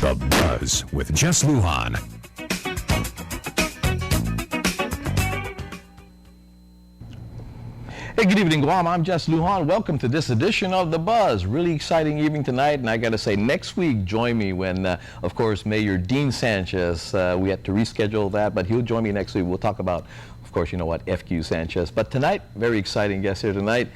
The Buzz with Jess Lujan. Hey, good evening, Guam. I'm Jess Lujan. Welcome to this edition of The Buzz. Really exciting evening tonight, and I got to say, next week, join me when, of course, Mayor Dean Sanchez, we had to reschedule that, but he'll join me next week. We'll talk about, of course, you know what, FQ Sanchez. But tonight, very exciting guest here tonight,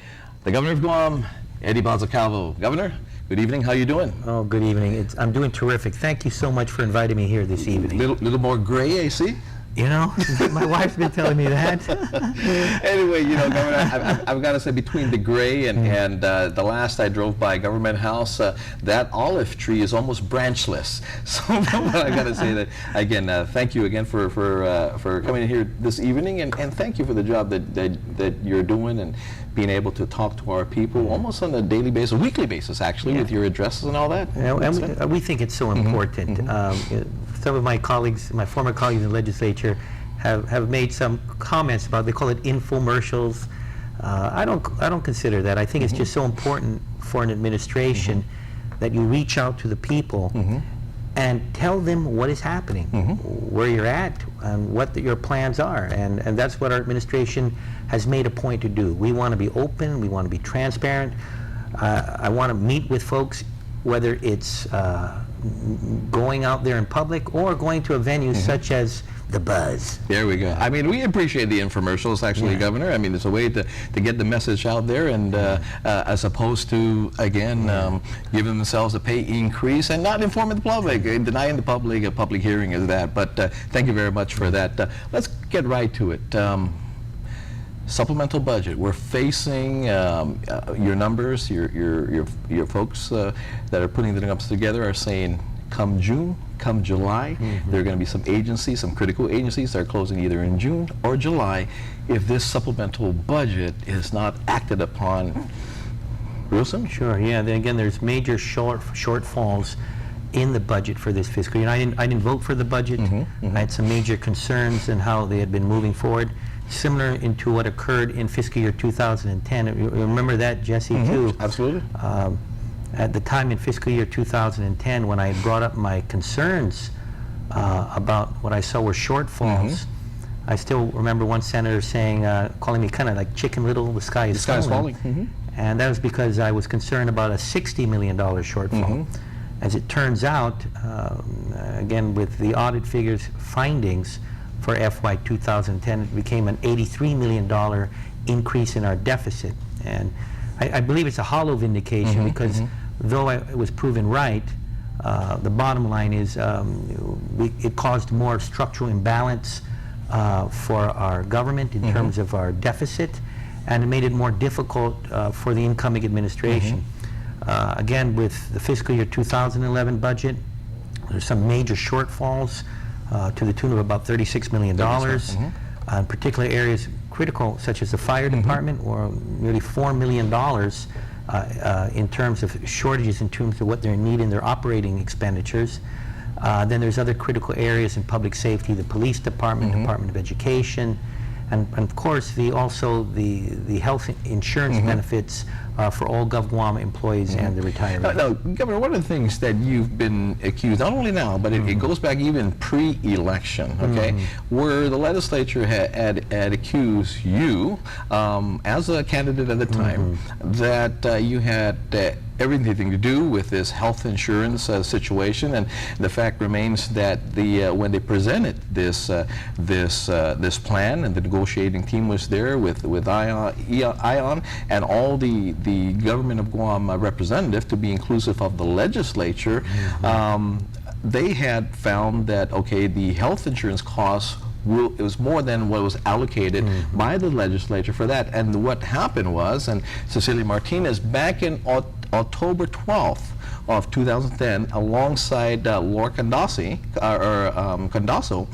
the Governor of Guam, Eddie Calvo. Governor, good evening. How you doing? Oh, good evening. I'm doing terrific. Thank you so much for inviting me here this evening. Little more gray, AC? You know, my wife's been telling me that. Anyway, you know, Governor, I've got to say, between the gray and the last I drove by Government House, that olive tree is almost branchless. So I got to say that, again, thank you again for coming in here this evening, and thank you for the job that you're doing and being able to talk to our people almost on a daily basis, a weekly basis, actually, with your addresses and all that. Yeah, and we think it's so important. Some of my colleagues, my former colleagues in the legislature, have made some comments about, they call it infomercials. I don't consider that. I think it's just so important for an administration that you reach out to the people and tell them what is happening, where you're at, and what your plans are. And that's what our administration has made a point to do. We want to be open, we want to be transparent. I want to meet with folks, whether it's going out there in public or going to a venue such as The Buzz. There we go. I mean, we appreciate the infomercials, actually, Governor. I mean, it's a way to get the message out there, and as opposed to, again, giving themselves a pay increase and not informing the public, denying the public a public hearing is that. But thank you very much for that. Let's get right to it. Supplemental budget. We're facing your numbers, your folks that are putting the numbers together are saying come June, come July, there are going to be some agencies, some critical agencies that are closing either in June or July if this supplemental budget is not acted upon real soon. Sure, yeah. Then again, there's major shortfalls in the budget for this fiscal year. I didn't vote for the budget. I had some major concerns in how they had been moving forward, similar into what occurred in fiscal year 2010. You remember that, Jesse, too? Absolutely. At the time in fiscal year 2010, when I had brought up my concerns about what I saw were shortfalls, I still remember one senator saying, calling me kind of like Chicken Little, the sky is falling. And that was because I was concerned about a $60 million shortfall. As it turns out, again, with the audit figures findings for FY 2010, it became an $83 million increase in our deficit. And I believe it's a hollow vindication because though it was proven right, the bottom line is it caused more structural imbalance for our government in terms of our deficit, and it made it more difficult for the incoming administration. Again, with the fiscal year 2011 budget, there's some major shortfalls to the tune of about $36 million, in particular areas critical, such as the fire department, or nearly $4 million in terms of shortages in terms of what they need in their operating expenditures. Then there's other critical areas in public safety, the police department, Department of Education, and of course also the health insurance benefits for all GovGuam employees and the retirees. Now, Governor, one of the things that you've been accused, not only now, but it goes back even pre-election, okay, where the legislature had accused you as a candidate at the time that you had everything to do with this health insurance situation, and the fact remains that when they presented this plan, and the negotiating team was there with ION and all the government of Guam representative to be inclusive of the legislature, they had found that the health insurance costs it was more than what was allocated by the legislature for that. And what happened was, and Cecilia Martinez, back in October 12th of 2010, alongside Laura Condaso,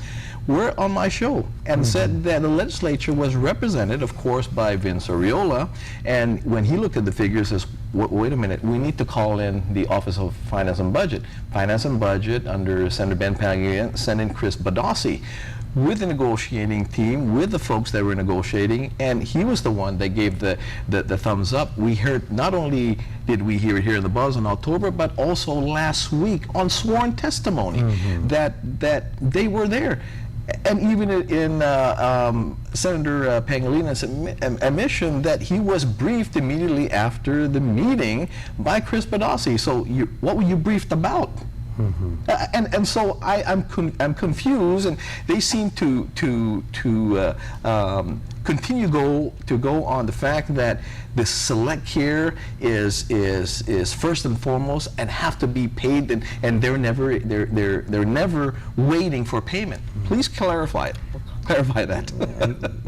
were on my show and said that the legislature was represented, of course, by Vince Ariola, and when he looked at the figures, wait a minute, we need to call in the Office of Finance and Budget. Finance and Budget under Senator Ben Pangilinan sent in Chris Badossi with the negotiating team, with the folks that were negotiating, and he was the one that gave the thumbs up. We heard, not only did we hear it here in the Buzz in October, but also last week on sworn testimony that they were there. And even in Senator Pangilinan's admission that he was briefed immediately after the meeting by Chris Badossi. So what were you briefed about? And so I'm confused, and they seem to continue to go on the fact that the select care is first and foremost and have to be paid, and they're never waiting for payment. Please clarify that.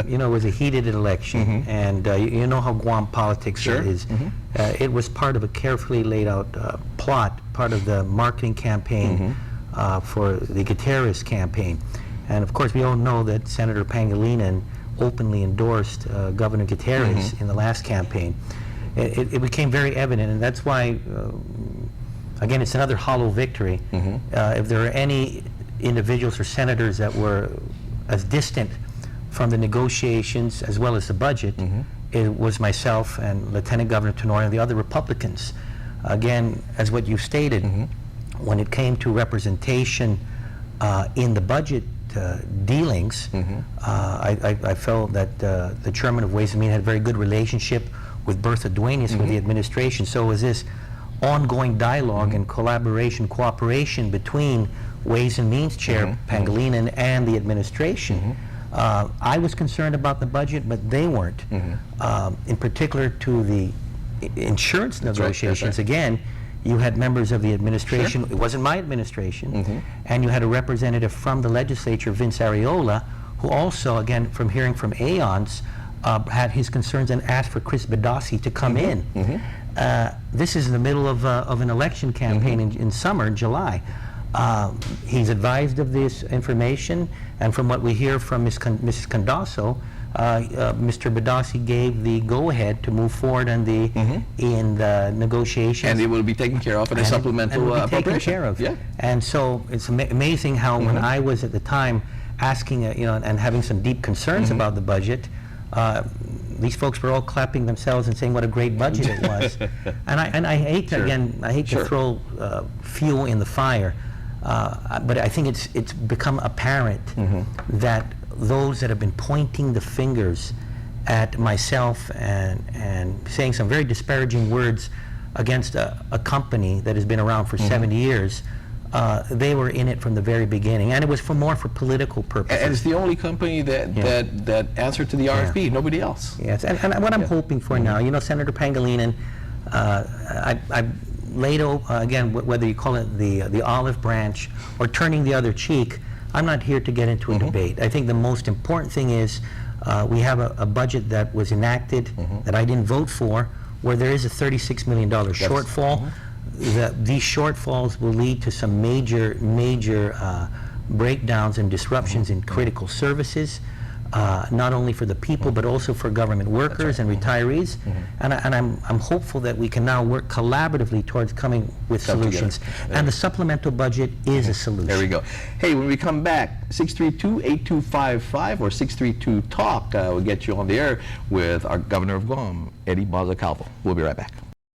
You know, it was a heated election, and you know how Guam politics is. It was part of a carefully laid out plot, part of the marketing campaign for the Gutierrez campaign. And of course, we all know that Senator Pangilinan openly endorsed Governor Gutierrez in the last campaign. It became very evident, and that's why, again, it's another hollow victory. If there are any individuals or senators that were as distant from the negotiations as well as the budget, it was myself and Lieutenant Governor Tenorio and the other Republicans. Again, as what you stated, when it came to representation in the budget dealings, I felt that the chairman of Ways and Means had a very good relationship with Bertha Duenas with the administration. So it was this ongoing dialogue and collaboration, cooperation between Ways and Means Chair Pangilinan and the administration. I was concerned about the budget, but they weren't. In particular to the insurance negotiations, again, you had members of the administration, it wasn't my administration, and you had a representative from the legislature, Vince Areola, who also, again, from hearing from Aeons, had his concerns and asked for Chris Badossi to come in. This is in the middle of an election campaign in summer, in July. He's advised of this information, and from what we hear from Mrs. Condoso, Mr. Badossi gave the go-ahead to move forward in the negotiations. And it will be taken care of in a supplemental appropriation. Taken care of. Yeah. And so it's amazing how when I was at the time asking, and having some deep concerns about the budget, these folks were all clapping themselves and saying what a great budget it was. And I hate to, again, I hate to throw fuel in the fire, but I think it's become apparent that those that have been pointing the fingers at myself and saying some very disparaging words against a company that has been around for 70 years, they were in it from the very beginning, and it was more for political purposes. And it's the only company that answered to the RFP, nobody else. Yes, and what I'm hoping for now, Senator Pangilinan, I laid again, whether you call it the olive branch or turning the other cheek, I'm not here to get into a debate. I think the most important thing is we have a budget that was enacted that I didn't vote for, where there is a $36 million shortfall. These shortfalls will lead to some major breakdowns and disruptions in critical services, not only for the people but also for government workers and retirees. And I'm hopeful that we can now work collaboratively towards coming with solutions. And the supplemental budget is a solution. There we go. Hey, when we come back, 632-8255 or 632-TALK, we'll get you on the air with our Governor of Guam, Eddie Calvo. We'll be right back.